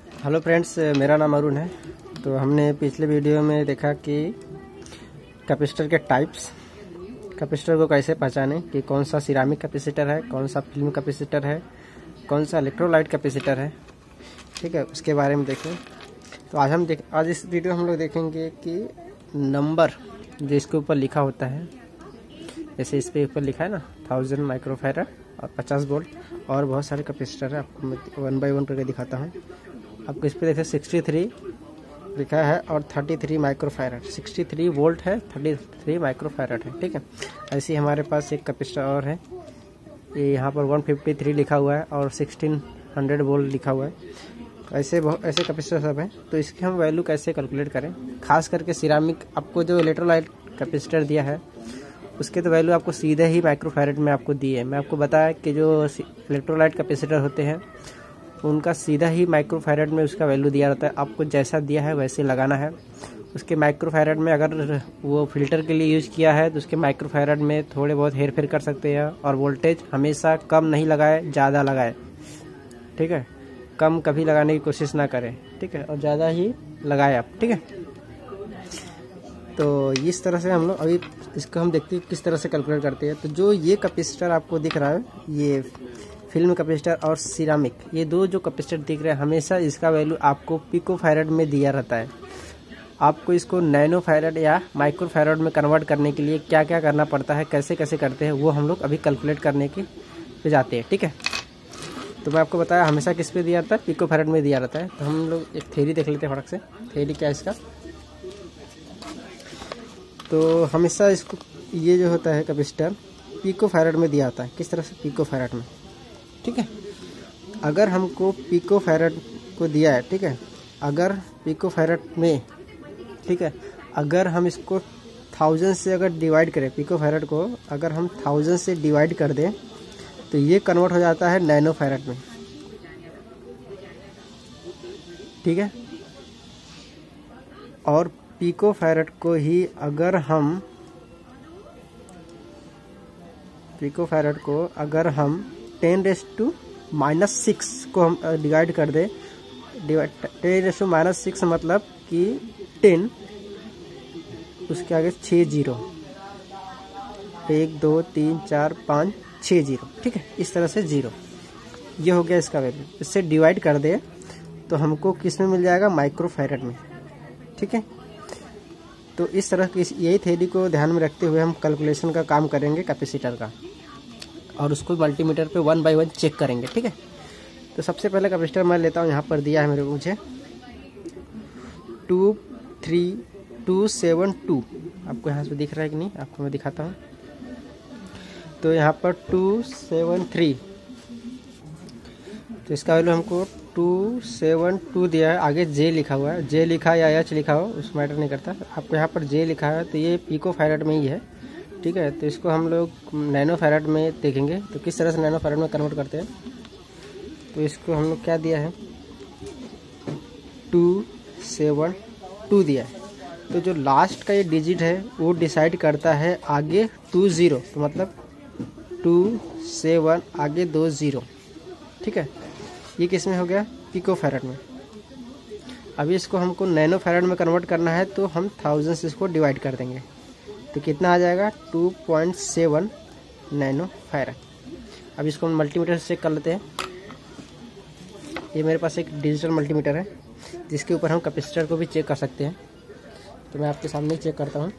Hello friends, मेरा नाम अरुण है। तो हमने पिछले वीडियो में देखा कि कैपेसिटर के टाइप्स, कैपेसिटर को कैसे पहचानें कि कौन सा सिरामिक कैपेसिटर है, कौन सा फिल्म कैपेसिटर है, कौन सा इलेक्ट्रोलाइट कैपेसिटर है। ठीक है, उसके बारे में देखें। तो आज इस वीडियो हम लोग देखेंगे कि नंबर जो इसके ऊपर लिखा होता है, जैसे इस पे ऊपर लिखा है ना 1000 माइक्रोफैरड और 50 वोल्ट और बहुत सारे कैपेसिटर है। आपको मैं 1 बाय 1 करके दिखाता हूँ। आपको इस पे देखिए 63 लिखा है और 33 माइक्रोफैरड, 63 वोल्ट है, 33 माइक्रोफैरड है। ठीक है, ऐसे ही हमारे पास एक कैपेसिटर और है, ये यहाँ पर 153 लिखा हुआ है और 1600 वोल्ट लिखा हुआ है। ऐसे कैपेसिटर सब हैं। तो इसकी हम वैल्यू कैसे कैलकुलेट करें, खास करके सिरामिक आपको जो इलेक्ट्रोलाइट कैपेसिटर दिया है उसके तो वैल्यू आपको सीधे ही माइक्रोफैरड में आपको दी है। मैं आपको बताया कि जो इलेक्ट्रोलाइट कैपेसिटर होते हैं उनका सीधा ही माइक्रोफैरड में उसका वैल्यू दिया रहता है। आपको जैसा दिया है वैसे लगाना है। उसके माइक्रोफैरड में अगर वो फिल्टर के लिए यूज़ किया है तो उसके माइक्रोफैरड में थोड़े बहुत हेर फेर कर सकते हैं। और वोल्टेज हमेशा कम नहीं लगाए, ज़्यादा लगाए। ठीक है, कम कभी लगाने की कोशिश ना करें। ठीक है, और ज़्यादा ही लगाए आप। ठीक है, तो इस तरह से हम लोग अभी इसको हम देखते हैं किस तरह से कैलकुलेट करते हैं। तो जो ये कैपेसिटर आपको दिख रहा है, ये फिल्म कैपेसिटर और सिरामिक, ये दो जो कैपेसिटर दिख रहे हैं, हमेशा इसका वैल्यू आपको पिकोफैरड में दिया रहता है। आपको इसको नैनोफैरड या माइक्रोफैरड में कन्वर्ट करने के लिए क्या क्या करना पड़ता है, कैसे कैसे करते हैं, वो हम लोग अभी कैलकुलेट करने के पे जाते हैं। ठीक है, तो मैं आपको बताया हमेशा किस पे दिया रहता है, पिकोफैरड में दिया रहता है। तो हम लोग एक थ्योरी देख लेते हैं फटक से। थ्योरी क्या है इसका? तो हमेशा इसको ये जो होता है कैपेसिटर पिकोफैरड में दिया जाता है। किस तरह से? पिकोफैरड में। ठीक है, अगर हमको पिकोफैरड को दिया है, ठीक है, अगर पिकोफैरड में, ठीक है, अगर हम इसको 1000 से अगर डिवाइड करें, पिकोफैरड को अगर हम 1000 से डिवाइड कर दें तो ये कन्वर्ट हो जाता है नैनोफैरड में। ठीक है, और पिकोफैरड को ही अगर हम 10⁻⁻⁶ को हम डिवाइड कर दें, 10⁻⁻⁶ मतलब कि 10 उसके आगे 6 जीरो, 1 2 3 4 5 6 जीरो। ठीक है, इस तरह से जीरो, ये हो गया इसका वैल्यू। इससे डिवाइड कर दे तो हमको किस में मिल जाएगा? माइक्रोफैरड में। ठीक है, तो इस तरह की यही थ्योरी को ध्यान में रखते हुए हम कैलकुलेशन का काम करेंगे कैपेसिटर का, और उसको मल्टीमीटर पे 1 बाय 1 चेक करेंगे। ठीक है, तो सबसे पहले कैपेसिटर मैं लेता हूँ, यहाँ पर दिया है मुझे 23272। आपको यहाँ से दिख रहा है कि नहीं? आपको मैं दिखाता हूँ। तो यहाँ पर 273, तो इसका वैल्यू हमको 272 दिया है। आगे जे लिखा हुआ है, जे लिखा या एच लिखा हो उस मैटर नहीं करता। आपको यहाँ पर जे लिखा है तो ये पिकोफैरड में ही है। ठीक है, तो इसको हम लोग नैनोफैरड में देखेंगे। तो किस तरह से नैनोफैरड में कन्वर्ट करते हैं। तो इसको हम लोग क्या दिया है? 272 दिया है। तो जो लास्ट का ये डिजिट है वो डिसाइड करता है आगे 20, तो मतलब 27 आगे 20। ठीक है, ये किस में हो गया? पिकोफैरड में। अभी इसको हमको नैनोफैरड में कन्वर्ट करना है तो हम 1000 से इसको डिवाइड कर देंगे तो कितना आ जाएगा? 2.7 नैनोफैरड। अब इसको हम मल्टीमीटर से चेक कर लेते हैं। ये मेरे पास एक डिजिटल मल्टीमीटर है जिसके ऊपर हम कैपेसिटर को भी चेक कर सकते हैं। तो मैं आपके सामने चेक करता हूँ।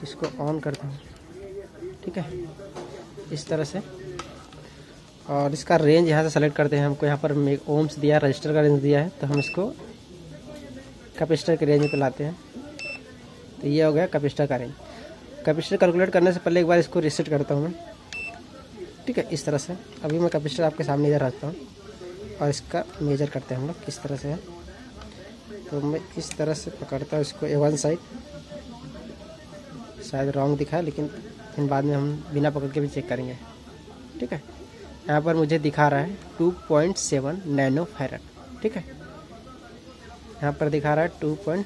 इसको ऑन करता हूँ। ठीक है, इस तरह से, और इसका रेंज यहाँ से सेलेक्ट करते हैं। हमको यहाँ पर ओम्स दिया, रजिस्टर का रेंज दिया है, तो हम इसको कैपेसिटर के रेंज पे लाते हैं। तो ये हो गया कैपेसिटर का रेंज। कैपेसिटर कैलकुलेट करने से पहले एक बार इसको रीसेट करता हूँ मैं। ठीक है, इस तरह से। अभी मैं कैपेसिटर आपके सामने इधर रखता हूँ और इसका मेजर करते हैं हम लोग किस तरह से है। तो मैं इस तरह से पकड़ता हूँ इसको A1 साइड, शायद रॉन्ग दिखा है लेकिन फिर बाद में हम बिना पकड़ के भी चेक करेंगे। ठीक है, यहाँ पर मुझे दिखा रहा है 2.7 नैनोफैरड। ठीक है, यहाँ पर दिखा रहा है 2.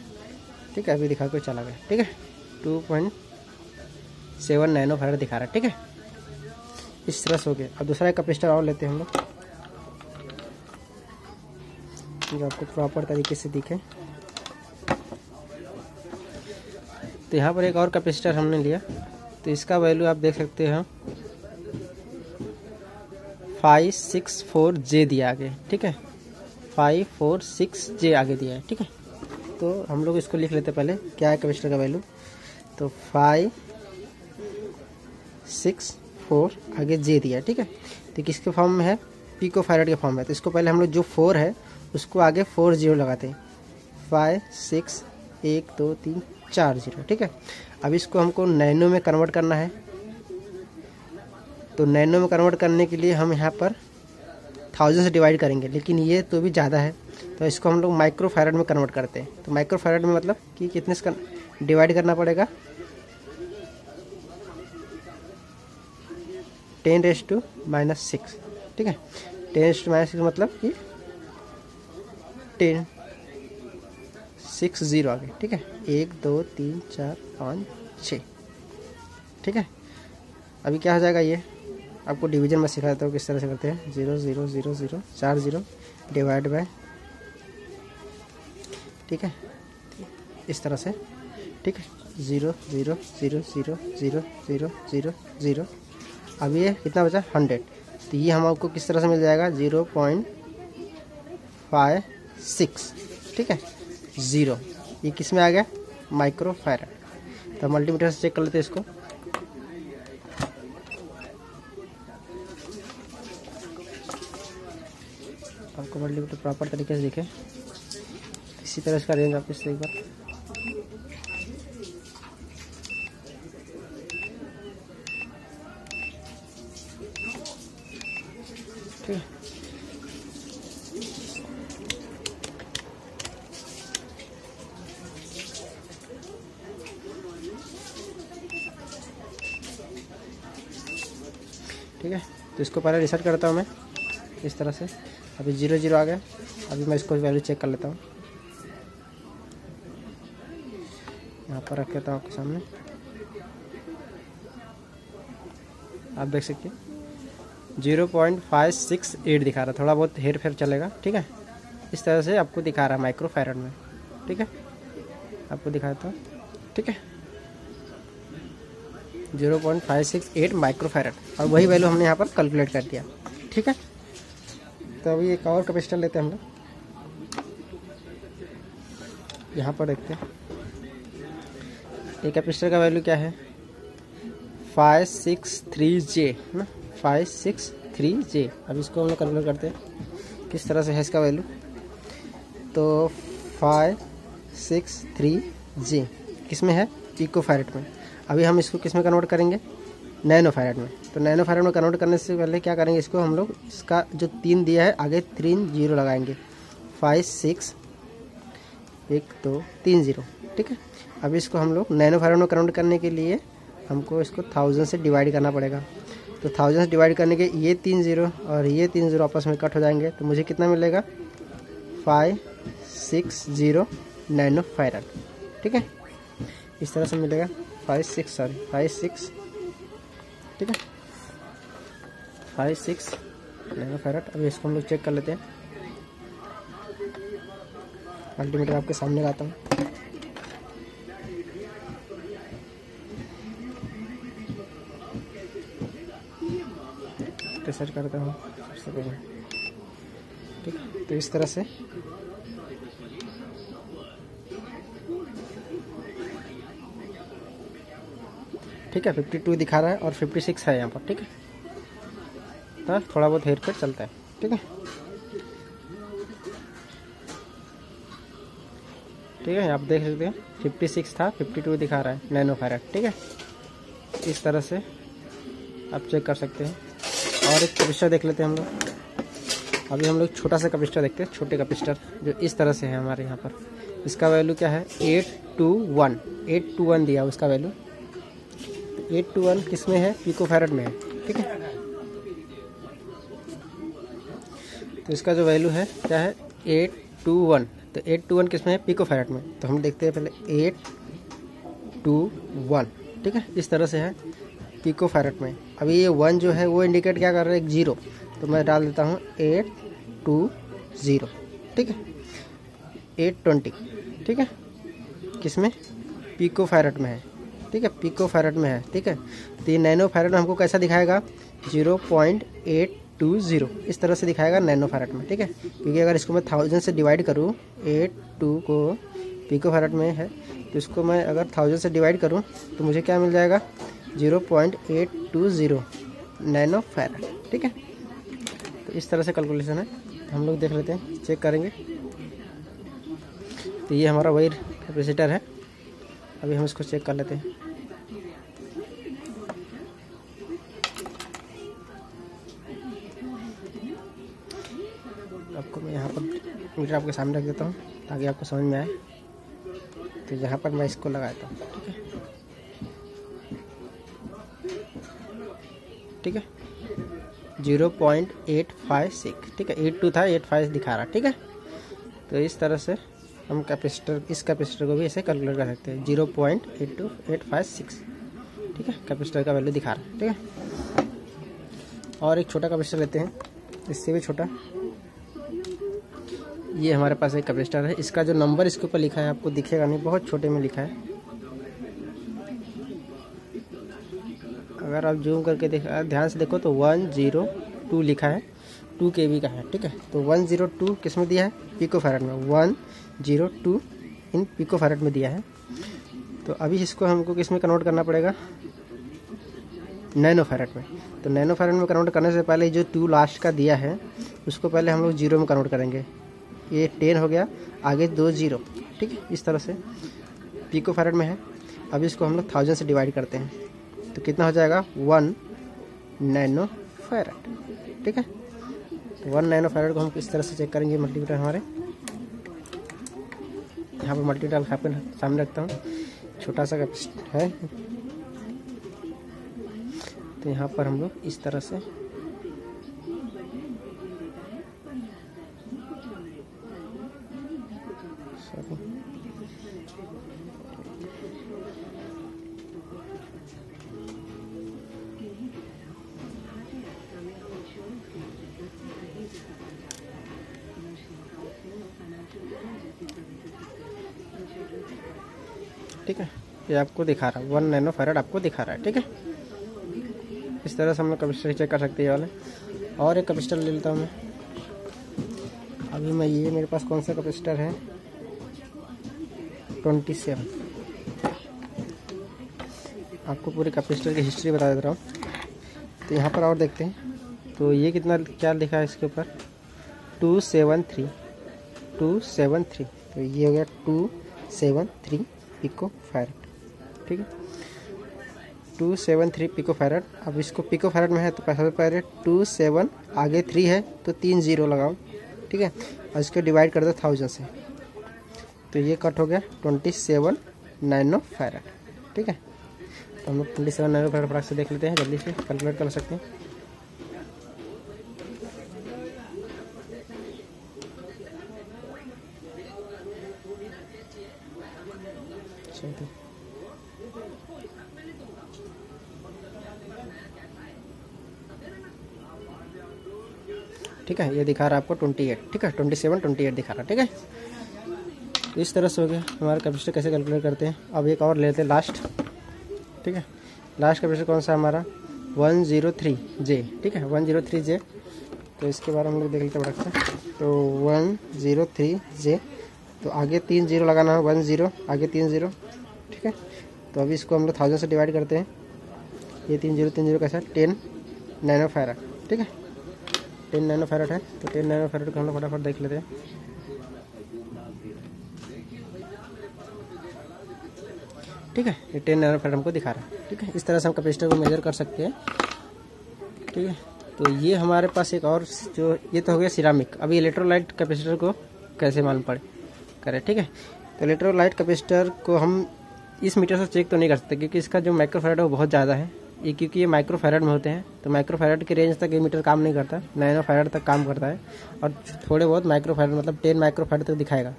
ठीक है, अभी दिखा के चला गया। ठीक है, 2.7 नैनोफैरड दिखा रहा है। ठीक है, इस तरह से हो गया। अब दूसरा एक कैपेसिटर और लेते हैं हम लोग, जो आपको प्रॉपर तरीके से दिखे। तो यहाँ पर एक और कैपेसिटर हमने लिया, तो इसका वैल्यू आप देख सकते हो 564J दिया आगे, ठीक है, 546J आगे दिया है, ठीक है। तो हम लोग इसको लिख लेते पहले, क्या है कैपेसिटर का वैल्यू। तो 564 आगे J दिया है, ठीक है। तो किसके फॉर्म में है, पिको फैराड के फॉर्म में। तो इसको पहले हम लोग जो 4 है उसको आगे 4 0 लगाते हैं, 5 6 1 2 3 4 0, ठीक है। अब इसको हमको नैनो में कन्वर्ट करना है। तो नैनो में कन्वर्ट करने के लिए हम यहाँ पर 1000 से डिवाइड करेंगे, लेकिन ये तो भी ज़्यादा है, तो इसको हम लोग माइक्रो फैराड में कन्वर्ट करते हैं। तो माइक्रो फैराड में मतलब कि कितने से डिवाइड करना पड़ेगा, 10⁻⁻6, ठीक है। 10⁻⁻6 मतलब कि 10 6 0 आगे, ठीक है, 1 2 3 4 5 6, ठीक है। अभी क्या हो जाएगा, ये आपको डिवीजन में सिखाता हूँ किस तरह से करते हैं। 0 0 0 0 4 0 डिवाइड बाय, ठीक है, इस तरह से, ठीक है, 0 0 0 0 0 0 0 0। अब ये कितना बचा, 100। तो ये हम आपको किस तरह से मिल जाएगा, 0.56, ठीक है, 0। ये किस में आ गया, माइक्रो फैराड। तो मल्टीमीटर से चेक कर लेते हैं इसको। आपको मल्टीमीटर प्रॉपर तरीके से दिखे, इसी तरह इसका रेंज आप इससे एक बार, ठीक है। ठीक है, तो इसको पहले रिसेट करता हूँ मैं इस तरह से। अभी 0 0 आ गया। अभी मैं इसको वैल्यू चेक कर लेता हूँ, यहाँ पर रख लेता हूँ आपके सामने। आप देख सकते हैं 0.568 दिखा रहा है, थोड़ा बहुत हेर फेर चलेगा, ठीक है। इस तरह से आपको दिखा रहा है माइक्रो फैराड में, ठीक है। आपको दिखाता हूँ, ठीक है, 0.568 माइक्रो फैराड, और वही वैल्यू हमने यहाँ पर कैलकुलेट कर दिया, ठीक है। तो अभी एक और कैपेसिटर लेते हैं हम लोग, यहाँ पर देखते हैं ये कैपेसिटर का वैल्यू क्या है, 563J ना, 563J। अब इसको हम लोग कैलकुलेट करते हैं किस तरह से है इसका वैल्यू। तो 563J किस में है, पिको फैराड में। अभी हम इसको किस में कन्वर्ट करेंगे, नैनो फैराड में। तो नैनो फैराड में कन्वर्ट करने से पहले क्या करेंगे, इसको हम लोग इसका जो 3 दिया है आगे 3 0 लगाएंगे, 5 6 1 2 3 0, ठीक है। अब इसको हम लोग नैनो फैराड में कन्वर्ट करने के लिए हमको इसको 1000 से डिवाइड करना पड़ेगा। तो 1000 से डिवाइड करने के ये 3 0 और ये 3 0 आपस में कट हो जाएंगे, तो मुझे कितना मिलेगा, 560 नैनो फैराड, ठीक है। इस तरह से मिलेगा 56, ठीक है, 56 नैनो फैराड। अभी इसको हम लोग चेक कर लेते हैं। मल्टीमीटर आपके सामने लाता हूँ, रिसर्च करता हूँ सबसे पहले, ठीक है। तो इस तरह से ठीक है, 52 दिखा रहा है और 56 है यहाँ पर, ठीक है। तो थोड़ा बहुत हेर फेर चलता है, ठीक है, ठीक है। आप देख सकते हैं 56 था, 52 दिखा रहा है नैनो फैराड, ठीक है। इस तरह से आप चेक कर सकते हैं। और एक कैपेसिटर देख लेते हैं हम लोग। अभी हम लोग छोटा सा कैपेसिटर देखते हैं, छोटे कैपेसिटर जो इस तरह से है हमारे यहाँ पर। इसका वैल्यू क्या है, 821 दिया उसका वैल्यू। 821 किस में है, पिको फैराड में है, ठीक है। तो इसका जो वैल्यू है क्या है, 821। तो 821 किस में है, पिको फैराड में। तो हम देखते हैं पहले 821, ठीक है, इस तरह से है। पिको फैरेड में। अभी ये 1 जो है वो इंडिकेट क्या कर रहा है, एक 0, तो मैं डाल देता हूँ 820, ठीक है, 820, ठीक है, किसमें, पिको फैरेड में है, ठीक है, पिको फैरेड में है, ठीक है। तो ये नैनो फैरेड में हमको कैसा दिखाएगा, 0.820 इस तरह से दिखाएगा नैनो फैरेड में, ठीक है। क्योंकि अगर इसको मैं 1000 से डिवाइड करूँ, 82 को पिको फैरेड में है, तो इसको मैं अगर 1000 से डिवाइड करूँ तो मुझे क्या मिल जाएगा, 0.820 नैनो फैरेड, ठीक है। तो इस तरह से कैलकुलेशन है, हम लोग देख लेते हैं, चेक करेंगे। तो ये हमारा वायर कैपेसिटर है, अभी हम इसको चेक कर लेते हैं। आपको मैं यहाँ पर मीटर आपके सामने रख देता हूँ ताकि आपको समझ में आए। तो यहाँ पर मैं इसको लगाता हूँ, ठीक है, ठीक है, 0.856, ठीक है, 82 था, 85 दिखा रहा, ठीक है। तो इस तरह से हम कैपेसिटर, इस कैपेसिटर को भी ऐसे कैलकुलेट कर सकते हैं, 0.82856, ठीक है, कैपेसिटर का वैल्यू दिखा रहा है, ठीक है। और एक छोटा कैपेसिटर लेते हैं, इससे भी छोटा। ये हमारे पास एक कैपेसिटर है, इसका जो नंबर इसके ऊपर लिखा है आपको दिखेगा नहीं, बहुत छोटे में लिखा है। अगर आप जूम करके ध्यान से देखो तो 102 लिखा है, 2 kV का है, ठीक है। तो 102 किस में दिया है, पिको फैरेड में, 102 इन पिको फैरेड में दिया है। तो अभी इसको हमको किस में कन्वर्ट करना पड़ेगा, नैनो फैरेड में। तो नैनो फैरेड में कन्वर्ट करने से पहले जो 2 लास्ट का दिया है उसको पहले हम लोग 0 में कन्वर्ट करेंगे। ये 10 हो गया, आगे 2 0, ठीक है, इस तरह से पिको फैरेड में है। अभी इसको हम लोग 1000 से डिवाइड करते हैं तो कितना हो जाएगा, 1 नैनो फैरेड, ठीक है। तो 1 नैनो फैरेड को हम किस तरह से चेक करेंगे, मल्टीमीटर हमारे यहाँ पर मल्टीमीटर यहाँ पर सामने रखता हूँ, छोटा सा कैपेसिटर है। तो यहाँ पर हम लोग इस तरह से ठीक है, ये आपको दिखा रहा है, 1 नैनो फैरेड आपको दिखा रहा है, ठीक है। इस तरह से हम लोग कैपेसिटर चेक कर सकते हैं वाले। और एक कैपेसिटर ले लेता हूँ मैं। अभी मैं ये मेरे पास कौन सा कैपेसिटर है, 27। आपको पूरे कैपेसिटर की हिस्ट्री बता देता हूँ। तो यहाँ पर और देखते हैं, तो ये कितना क्या लिखा है इसके ऊपर, 273, तो ये हो गया 273 पिको फैरेड, ठीक है, 273 पिको फैरेड। अब इसको पिको फैरेड में है तो पहले 27 आगे 3 है तो 3 0 लगाओ, ठीक है, और इसको डिवाइड कर दो 1000 से, तो ये कट हो गया 27 नैनो फैरेड, ठीक है। तो हम लोग 27 नैनो फैरेड फटाक से देख लेते हैं, जल्दी से कैलकुलेट कर सकते हैं। ठीक है, ये दिखा रहा है आपको 28, ठीक है, 27 28 दिखा रहा है, ठीक है। इस तरह से हो गया हमारा कैपेसिटर कैसे कैलकुलेट करते हैं। अब एक और लेते हैं लास्ट, ठीक है। लास्ट कैपेसिटर कौन सा हमारा, 103J, ठीक है, 103J। तो इसके बारे में हम लोग देख लेते हैं बड़ा सा। तो 103J, तो आगे 3 0 लगाना है, 1 0 आगे 3 0, ठीक है। तो अभी इसको हम लोग 1000 से डिवाइड करते हैं। ये 3 0 कैसा, 10 नैनो फैरेड, ठीक है, 10 नैनो फैरेड है। तो 10 नैनो फैरेड को हम लोग फटाफट देख लेते हैं। ठीक है, ये 10 नैनो फैरेड हमको दिखा रहा है, ठीक है। इस तरह से हम कैपेसिटर को मेजर कर सकते हैं, ठीक है। तो ये हमारे पास एक और जो, ये तो हो गया सिरामिक। अभी इलेक्ट्रोलाइट कैपेसिटर को कैसे मालूम करें, ठीक है। तो इलेक्ट्रोलाइट कैपेसिटर को हम इस मीटर से चेक तो नहीं कर सकते क्योंकि इसका जो माइक्रो फैरेड है वो बहुत ज़्यादा है, ये क्योंकि ये माइक्रो फैरेड में होते हैं। तो माइक्रो फैरेड की रेंज तक ये मीटर काम नहीं करता, नैनो फैरेड तक काम करता है, और थोड़े बहुत माइक्रो फैरेड मतलब 10 माइक्रो फैरेड तक दिखाएगा,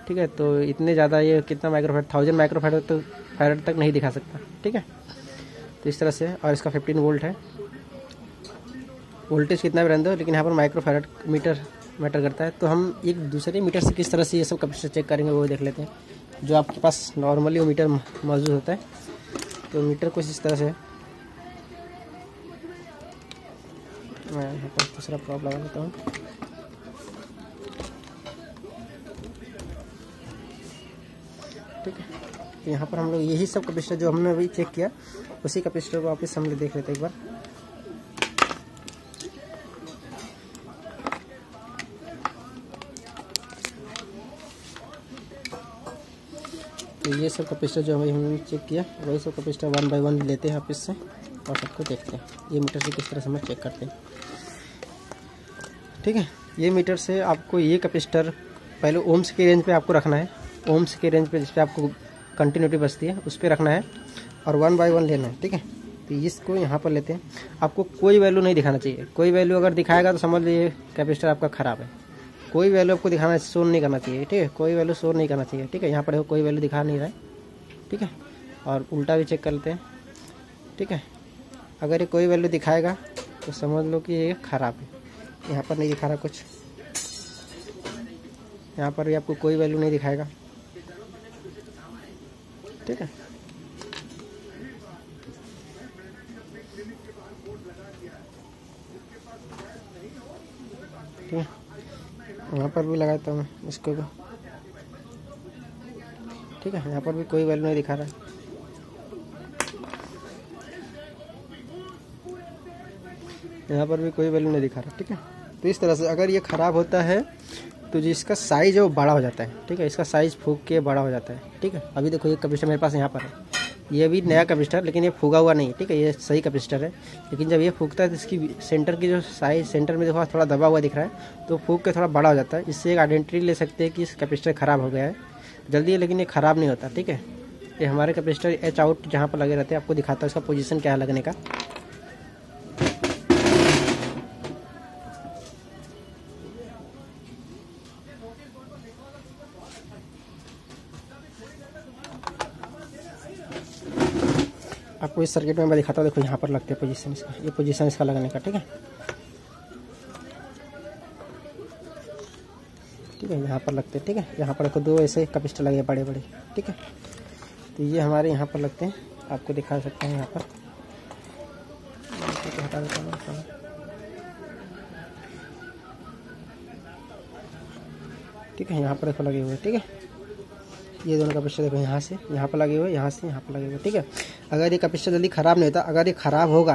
ठीक है। तो इतने ज़्यादा ये कितना माइक्रो फैरेड, 1000 माइक्रो फैरेड तक नहीं दिखा सकता, ठीक है। तो इस तरह से, और इसका 15 वोल्ट है। वोल्टेज कितना भी रहने दो, लेकिन यहाँ पर माइक्रोफैराड मीटर मैटर करता है। तो हम एक दूसरे मीटर से किस तरह से ये सब कैपेसिटर चेक करेंगे वो देख लेते हैं। जो आपके पास नॉर्मली वो मीटर मौजूद होता है, तो मीटर कुछ इस तरह से, मैं यहाँ पर दूसरा प्रॉब लगा लेता हूँ। ठीक है, तो यहाँ पर हम लोग यही सब कैपेसिटर जो हमने अभी चेक किया, उसी कैपेसिटर को वापस हम लोग देख लेते हैं एक बार। तो ये सब कैपेसिटर जो हमने चेक किया, वही सब कैपेसिटर 1 बाय 1 लेते हैं वापस से और सबको देखते हैं ये मीटर से किस तरह से हम चेक करते हैं। ठीक है, ये मीटर से आपको ये कैपेसिटर पहले ओम्स के रेंज पे आपको रखना है। ओम्स के रेंज पे जिस पे आपको कंटिन्यूटी बचती है उस पर रखना है और 1 बाय 1 लेना है। ठीक है, तो इसको यहाँ पर लेते हैं। आपको कोई वैल्यू नहीं दिखाना चाहिए। कोई वैल्यू अगर दिखाएगा तो समझ लीजिए कैपेसिटर आपका ख़राब है। कोई वैल्यू आपको दिखाना, शो नहीं करना चाहिए। ठीक है, कोई वैल्यू शो नहीं करना चाहिए। ठीक है, यहाँ पर कोई वैल्यू दिखा नहीं रहा है। ठीक है, और उल्टा भी चेक कर लेते हैं। ठीक है, अगर ये कोई वैल्यू दिखाएगा तो समझ लो कि ये ख़राब है। यहाँ पर नहीं दिखा रहा कुछ, यहाँ पर भी आपको कोई वैल्यू नहीं दिखाएगा। ठीक है, ठीक है, यहाँ पर भी लगाता हूँ मैं इसको भी। ठीक है, यहाँ पर भी कोई वैल्यू नहीं दिखा रहा है। यहाँ पर भी कोई वैल्यू नहीं दिखा रहा। ठीक है, तो इस तरह से अगर ये ख़राब होता है तो जिसका साइज़ है वो बड़ा हो जाता है। ठीक है, इसका साइज़ फूक के बड़ा हो जाता है। ठीक है, अभी देखो ये कैपेसिटर मेरे पास यहाँ पर है, ये भी नया कैपेसिटर, लेकिन ये फूगा हुआ नहीं है। ठीक है, ये सही कैपेसिटर है, लेकिन जब ये फूकता है तो इसकी सेंटर की जो साइज, सेंटर में देखो थोड़ा दबा हुआ दिख रहा है, तो फूक के थोड़ा बड़ा हो जाता है। इससे एक आइडेंटिटी ले सकते हैं कि इस कैपेसिटर ख़राब हो गया है जल्दी है, लेकिन ये ख़राब नहीं होता। ठीक है, ये हमारे कैपेसिटर एच आउट जहाँ पर लगे रहते हैं, आपको दिखाता है इसका पोजीशन क्या है लगने का। आपको इस सर्किट में मैं दिखाता हूँ। देखो यहाँ पर लगते हैं पोजीशन इसका, ये पोजीशन इसका लगने का। ठीक है, ठीक है, यहाँ पर लगते हैं। ठीक है, यहाँ पर देखो दो ऐसे कैपेसिटर लगे बड़े बड़े। ठीक है, तो ये हमारे यहाँ पर लगते हैं, आपको दिखा सकते हैं यहाँ पर। हटा देता हूँ। ठीक है, यहाँ पर देखो लगे हुए। ठीक है, ये दोनों कैपेसिटर देखो यहाँ से यहाँ पर लगे हुए, यहाँ से यहाँ पर लगे हुए। ठीक है, अगर ये कैपेसिटर जल्दी ख़राब नहीं होता, अगर ये ख़राब होगा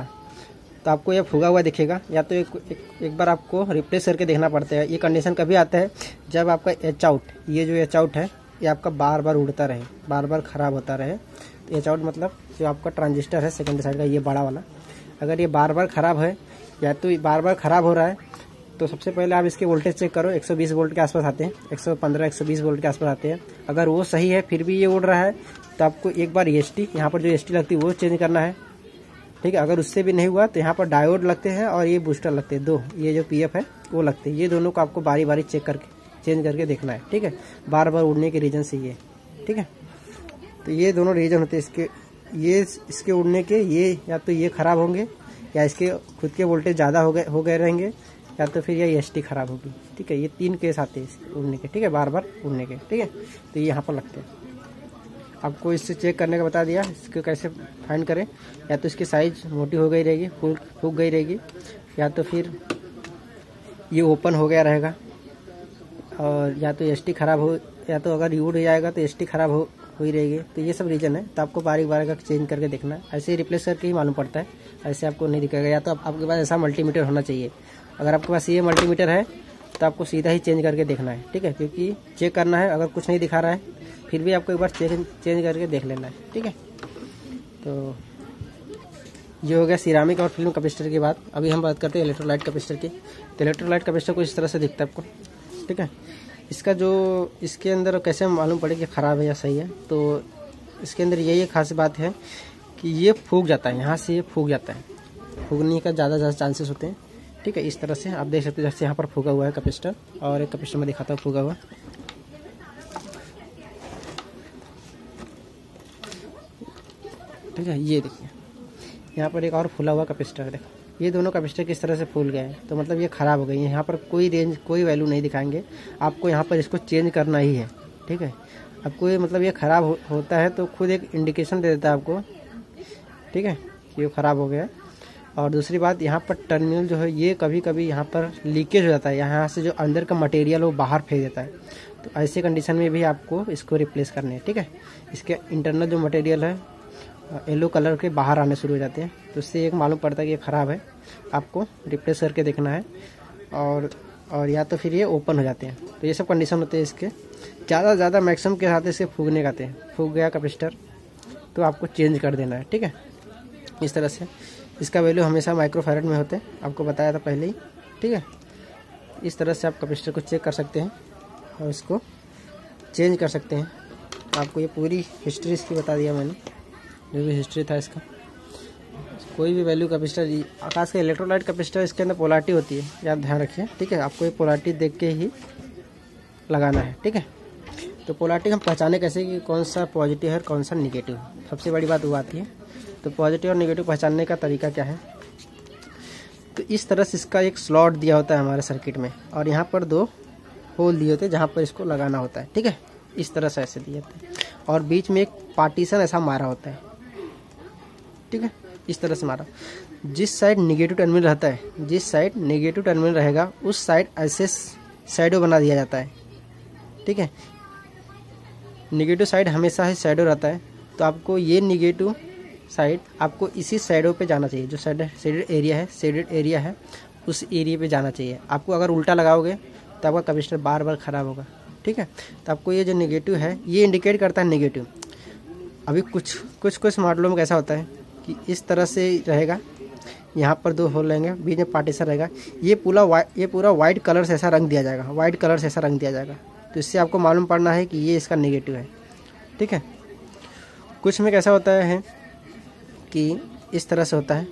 तो आपको ये फूगा हुआ दिखेगा, या तो एक बार आपको रिप्लेस करके देखना पड़ता है। ये कंडीशन कभी आता है जब आपका एच आउट, ये जो एच आउट है ये आपका बार बार उड़ता रहे, बार बार ख़राब होता रहे। तो एच आउट मतलब जो आपका ट्रांजिस्टर है सेकेंडरी साइड का, ये बड़ा वाला, अगर ये बार बार ख़राब है या तो बार बार ख़राब हो रहा है, तो सबसे पहले आप इसके वोल्टेज चेक करो। 120 वोल्ट के आसपास आते हैं, 115 120 वोल्ट के आसपास आते हैं। अगर वो सही है फिर भी ये उड़ रहा है तो आपको एक बार EST, यहाँ पर जो EST लगती है वो चेंज करना है। ठीक है, अगर उससे भी नहीं हुआ तो यहाँ पर डायोड लगते हैं और ये बूस्टर लगते हैं दो, ये जो PF है वो लगते हैं। ये दोनों को आपको बारी बारी चेक करके चेंज करके देखना है। ठीक है, बार बार उड़ने के रीजन से ये। ठीक है, तो ये दोनों रीजन होते हैं इसके, ये इसके उड़ने के, ये या तो ये ख़राब होंगे या इसके खुद के वोल्टेज ज़्यादा हो गए रहेंगे, या तो फिर ये EST ख़राब होगी। ठीक है, ये 3 केस आते हैं उड़ने के। ठीक है, बार बार उड़ने के। ठीक है, तो ये यहाँ पर लगते हैं। आपको इससे चेक करने का बता दिया, इसको कैसे फाइंड करें। या तो इसकी साइज़ मोटी हो गई रहेगी, फूक गई रहेगी, या तो फिर ये ओपन हो गया रहेगा, और या तो EST ख़राब हो, या तो अगर उड़ जाएगा तो EST ख़राब हो ही रहेगी। तो ये सब रीज़न है, तो आपको बारीक बारीक चेंज करके देखना है। ऐसे ही रिप्लेस करके ही मालूम पड़ता है, ऐसे आपको नहीं दिखेगा। या तो आपके पास ऐसा मल्टीमीटर होना चाहिए। अगर आपके पास ये मल्टीमीटर है तो आपको सीधा ही चेंज करके देखना है। ठीक है, क्योंकि चेक करना है, अगर कुछ नहीं दिखा रहा है फिर भी आपको एक बार चेंज करके देख लेना है। ठीक है, तो ये हो गया सिरामिक और फिल्म कैपेसिटर की बात। अभी हम बात करते हैं इलेक्ट्रोलाइट कैपेसिटर की। तो इलेक्ट्रोलाइट कैपेसिटर कुछ इस तरह से दिखता है आपको। ठीक है, इसका जो इसके अंदर कैसे मालूम पड़े कि ख़राब है या सही है, तो इसके अंदर यही खास बात है कि ये फूक जाता है, यहाँ से ये फूक जाता है, फूकने का ज़्यादा चांसेस होते हैं। ठीक है, इस तरह से आप देख सकते हैं, जैसे यहाँ पर फूका हुआ है कैपेसिटर, और एक कैपेसिटर में दिखाता हूँ फूका हुआ। ठीक है, ये देखिए यहाँ पर एक और फूला हुआ कैपेसिटर देखो, ये दोनों कैपेसिटर किस तरह से फूल गए हैं, तो मतलब ये ख़राब हो गई है। यहाँ पर कोई रेंज कोई वैल्यू नहीं दिखाएंगे, आपको यहाँ पर इसको चेंज करना ही है। ठीक है, आपको ये मतलब ये ख़राब होता है तो खुद एक इंडिकेशन दे देता है आपको, ठीक है, कि ये ख़राब हो गया है। और दूसरी बात, यहाँ पर टर्मिनल जो है ये कभी कभी यहाँ पर लीकेज हो जाता है, यहाँ से जो अंदर का मटेरियल वो बाहर फेंक देता है, तो ऐसे कंडीशन में भी आपको इसको रिप्लेस करने हैं। ठीक है, इसके इंटरनल जो मटेरियल है येलो कलर के बाहर आने शुरू हो जाते हैं, तो इससे एक मालूम पड़ता है कि ये ख़राब है, आपको रिप्लेस करके देखना है। और या तो फिर ये ओपन हो जाते हैं, तो ये सब कंडीशन होते हैं इसके। ज़्यादा से ज़्यादा मैक्सिमम के साथ इसके फूकने का आते हैं, फूक गया कैपेसिटर तो आपको चेंज कर देना है। ठीक है, इस तरह से इसका वैल्यू हमेशा माइक्रोफैरड में होते हैं, आपको बताया था पहले ही। ठीक है, इस तरह से आप कैपेसिटर को चेक कर सकते हैं और इसको चेंज कर सकते हैं। आपको ये पूरी हिस्ट्री इसकी बता दिया मैंने, जो भी हिस्ट्री था इसका। कोई भी वैल्यू कैपेसिटर, खास कर इलेक्ट्रोलाइट कैपेसिटर, इसके अंदर पोलैरिटी होती है, ये आप ध्यान रखिए। ठीक है, आपको ये पोलैरिटी देख के ही लगाना है। ठीक है, तो पोलैरिटी हम पहचाने कैसे कि कौन सा पॉजिटिव है कौन सा निगेटिव, सबसे बड़ी बात वो आती है। तो पॉजिटिव और नेगेटिव पहचानने का तरीका क्या है, तो इस तरह से इसका एक स्लॉट दिया होता है हमारे सर्किट में, और यहाँ पर 2 होल दिए होते हैं जहाँ पर इसको लगाना होता है। ठीक है, इस तरह से ऐसे दिए होते हैं, और बीच में एक पार्टीशन ऐसा मारा होता है। ठीक है, इस तरह से मारा, जिस साइड नेगेटिव टर्मिनल रहता है, जिस साइड नेगेटिव टर्मिनल रहेगा उस साइड ऐसे शैडो बना दिया जाता है। ठीक है, नेगेटिव साइड हमेशा ही शैडो रहता है, तो आपको ये नेगेटिव साइड आपको इसी शैडो पे जाना चाहिए, जो शेडेड एरिया है उस एरिया पे जाना चाहिए। आपको अगर उल्टा लगाओगे तो आपका कैपेसिटर बार बार ख़राब होगा। ठीक है, तो आपको ये जो नेगेटिव है ये इंडिकेट करता है नेगेटिव। अभी कुछ मॉडलों में कैसा होता है कि इस तरह से रहेगा, यहाँ पर 2 होल रहेंगे, बीच में पार्टीशन रहेगा, ये पूरा वाइट कलर से ऐसा रंग दिया जाएगा, तो इससे आपको मालूम पड़ना है कि ये इसका नेगेटिव है। ठीक है, कुछ में कैसा होता है कि इस तरह से होता है,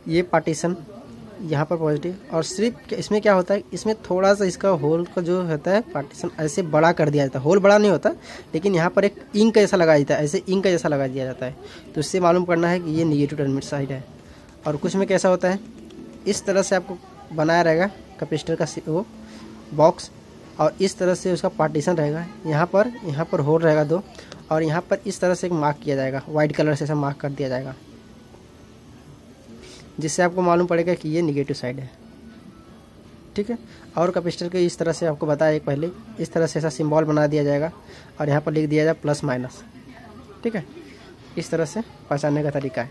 ये पार्टीशन यहाँ पर पॉजिटिव, और सिर्फ इसमें क्या होता है, इसमें थोड़ा सा इसका होल का जो होता है पार्टीशन ऐसे बड़ा कर दिया जाता है। होल बड़ा नहीं होता, लेकिन यहाँ पर एक इंक जैसा लगा देता है, ऐसे इंक जैसा लगा दिया जाता है, तो इससे मालूम पड़ना है कि ये नेगेटिव टर्मिनल साइड है। और कुछ में कैसा होता है, इस तरह से आपको बनाया रहेगा कैपेसिटर का वो बॉक्स, और इस तरह से उसका पार्टीशन रहेगा, यहाँ पर होल रहेगा 2, और यहाँ पर इस तरह से एक मार्क किया जाएगा, वाइट कलर से ऐसा मार्क कर दिया जाएगा, जिससे आपको मालूम पड़ेगा कि ये नेगेटिव साइड है। ठीक है, और कैपेसिटर के इस तरह से आपको बताया एक पहले, इस तरह से ऐसा सिंबल बना दिया जाएगा और यहाँ पर लिख दिया जाएगा प्लस माइनस। ठीक है, इस तरह से पहचानने का तरीका है।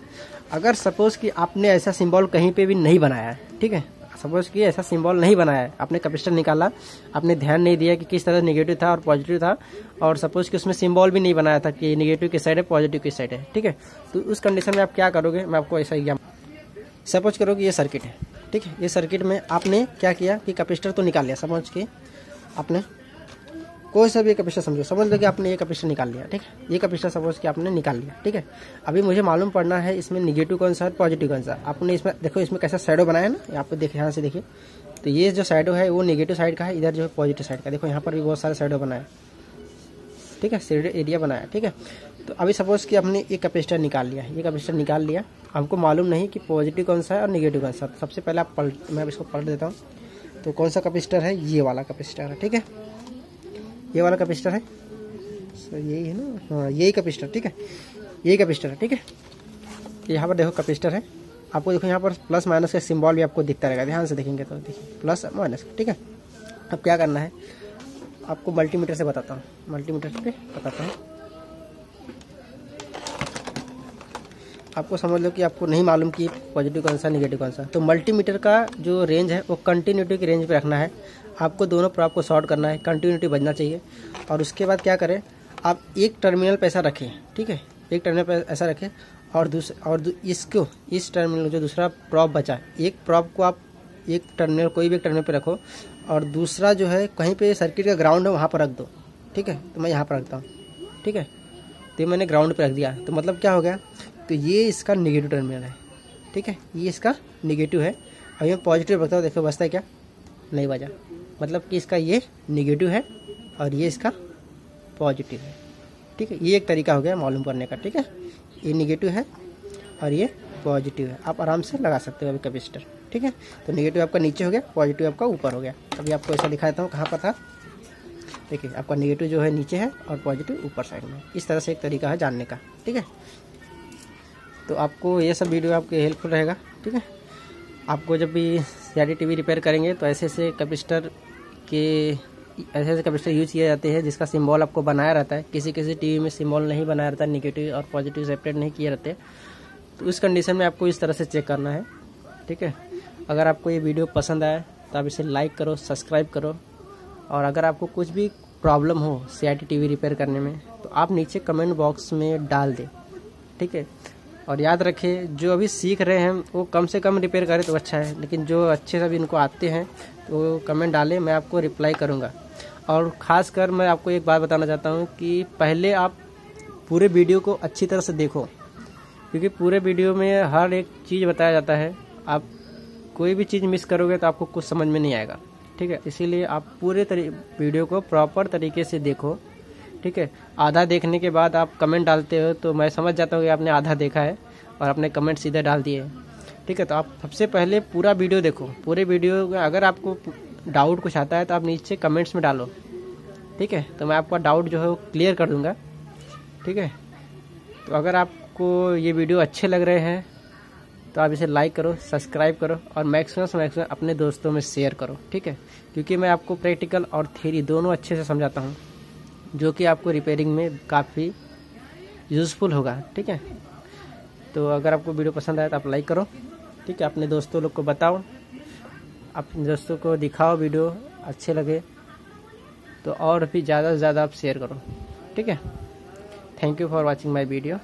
अगर सपोज़ कि आपने ऐसा सिंबल कहीं पे भी नहीं बनाया है, ठीक है, सपोज़ कि ऐसा सिंबल नहीं बनाया है, आपने कैपेसिटर निकाला, आपने ध्यान नहीं दिया कि किस तरह नेगेटिव था और पॉजिटिव था, और सपोज़ कि उसमें सिंबल भी नहीं बनाया था कि नेगेटिव की साइड है पॉजिटिव की साइड है। ठीक है, तो उस कंडीशन में आप क्या करोगे, मैं आपको ऐसा एग्जाम्पल, सपोज करो कि ये सर्किट है। ठीक है, ये सर्किट में आपने क्या किया कि कैपेसिटर तो निकाल लिया, समझ के आपने कोई सा भी कैपेसिटर समझ लो कि आपने ये कैपेसिटर निकाल लिया। ठीक है, ये कैपेसिटर सपोज कि आपने निकाल लिया। ठीक है, अभी मुझे मालूम पड़ना है इसमें नेगेटिव कौन सा है पॉजिटिव कौन सा। आपने इसमें देखो, इसमें कैसा शैडो बनाया ना, यहाँ पे देखिए, यहाँ से देखिए, तो ये जो शैडो है वो नेगेटिव साइड का है, इधर जो है पॉजिटिव साइड का। देखो यहाँ पर भी बहुत सारे शैडो बनाए। ठीक है, शेडेड एरिया बनाया। ठीक है, तो अभी सपोज कि आपने एक कैपेसिटर निकाल लिया, ये कैपेसिटर निकाल लिया, हमको मालूम नहीं कि पॉजिटिव कौन सा है और नेगेटिव कौन सा। सबसे पहले मैं इसको पलट देता हूँ, तो कौन सा कैपेसिटर है, ये वाला कैपेसिटर है। ठीक है, ये वाला कैपेसिटर है, सर यही है ना, हाँ यही कैपेसिटर। ठीक है, यही कैपेसिटर है। ठीक है, यहाँ पर देखो कैपेसिटर है, आपको देखो यहाँ पर प्लस माइनस का सिंबल भी आपको दिखता रहेगा, ध्यान से देखेंगे तो देखिए प्लस माइनस। ठीक है, अब क्या करना है, आपको मल्टीमीटर से बताता हूँ, मल्टीमीटर से बताता हूँ। आपको समझ लो कि आपको नहीं मालूम कि पॉजिटिव कौन सा नेगेटिव कौन सा, तो मल्टीमीटर का जो रेंज है वो कंटिन्यूटी की रेंज पे रखना है। आपको दोनों प्रॉब को शॉर्ट करना है, कंटिन्यूटी बजना चाहिए। और उसके बाद क्या करें, आप एक टर्मिनल पे ऐसा रखें। ठीक है, एक टर्मिनल पे ऐसा रखें, और इसको इस टर्मिनल जो दूसरा प्रॉब बचा, एक प्रॉब को आप एक टर्मिनल, कोई भी एक टर्मिनल पे रखो, और दूसरा जो है कहीं पे सर्किट का ग्राउंड है वहाँ पर रख दो। ठीक है, तो मैं यहाँ पर रखता हूँ। ठीक है, तो ये मैंने ग्राउंड पे रख दिया, तो मतलब क्या हो गया, तो ये इसका नेगेटिव टर्मिनल है। ठीक है, ये इसका नेगेटिव है। अभी मैं पॉजिटिव रखता हूँ, देखो बचता है क्या, नहीं बचा, मतलब कि इसका ये नेगेटिव है और ये इसका पॉजिटिव है। ठीक है, ये एक तरीका हो गया मालूम करने का। ठीक है, ये नेगेटिव है और ये पॉजिटिव है, आप आराम से लगा सकते हो अभी कैपेसिटर। ठीक है, तो नेगेटिव आपका नीचे हो गया, पॉजिटिव आपका ऊपर हो गया। अभी आपको ऐसा दिखाता हूँ कहाँ पर था। देखिए आपका नेगेटिव जो है नीचे है और पॉजिटिव ऊपर साइड में। इस तरह से एक तरीका है जानने का। ठीक है, तो आपको ये सब वीडियो आपके हेल्पफुल रहेगा। ठीक है, आपको जब भी CRT TV रिपेयर करेंगे तो ऐसे कैपेसिटर यूज किए जाते हैं जिसका सिंबल आपको बनाया रहता है। किसी टीवी में सिंबल नहीं बनाया रहता, नेगेटिव और पॉजिटिव सेपरेट नहीं किए रहते। तो उस कंडीशन में आपको इस तरह से चेक करना है। ठीक है, अगर आपको ये वीडियो पसंद आए तो आप इसे लाइक करो, सब्सक्राइब करो, और अगर आपको कुछ भी प्रॉब्लम हो CRT TV रिपेयर करने में तो आप नीचे कमेंट बॉक्स में डाल दें। ठीक है, और याद रखें जो अभी सीख रहे हैं वो कम से कम रिपेयर करें तो अच्छा है, लेकिन जो अच्छे से भी इनको आते हैं तो कमेंट डालें, मैं आपको रिप्लाई करूँगा। और ख़ास कर मैं आपको एक बात बताना चाहता हूँ कि पहले आप पूरे वीडियो को अच्छी तरह से देखो, क्योंकि पूरे वीडियो में हर एक चीज़ बताया जाता है। आप कोई भी चीज़ मिस करोगे तो आपको कुछ समझ में नहीं आएगा। ठीक है, इसीलिए आप पूरे वीडियो को प्रॉपर तरीके से देखो। ठीक है, आधा देखने के बाद आप कमेंट डालते हो तो मैं समझ जाता हूँ कि आपने आधा देखा है और आपने कमेंट सीधे डाल दिए। ठीक है, तो आप सबसे पहले पूरा वीडियो देखो। पूरे वीडियो में अगर आपको डाउट कुछ आता है तो आप नीचे कमेंट्स में डालो। ठीक है, तो मैं आपका डाउट जो है वो क्लियर कर दूंगा। ठीक है, तो अगर आपको ये वीडियो अच्छे लग रहे हैं तो आप इसे लाइक करो, सब्सक्राइब करो और मैक्सिमम से मैक्सिमम अपने दोस्तों में शेयर करो। ठीक है, क्योंकि मैं आपको प्रैक्टिकल और थ्योरी दोनों अच्छे से समझाता हूँ, जो कि आपको रिपेयरिंग में काफ़ी यूज़फुल होगा। ठीक है, तो अगर आपको वीडियो पसंद आए तो आप लाइक करो। ठीक है, अपने दोस्तों लोग को बताओ, अपने दोस्तों को दिखाओ वीडियो अच्छे लगे तो और भी ज़्यादा से ज़्यादा आप शेयर करो। ठीक है, thank you for watching my video.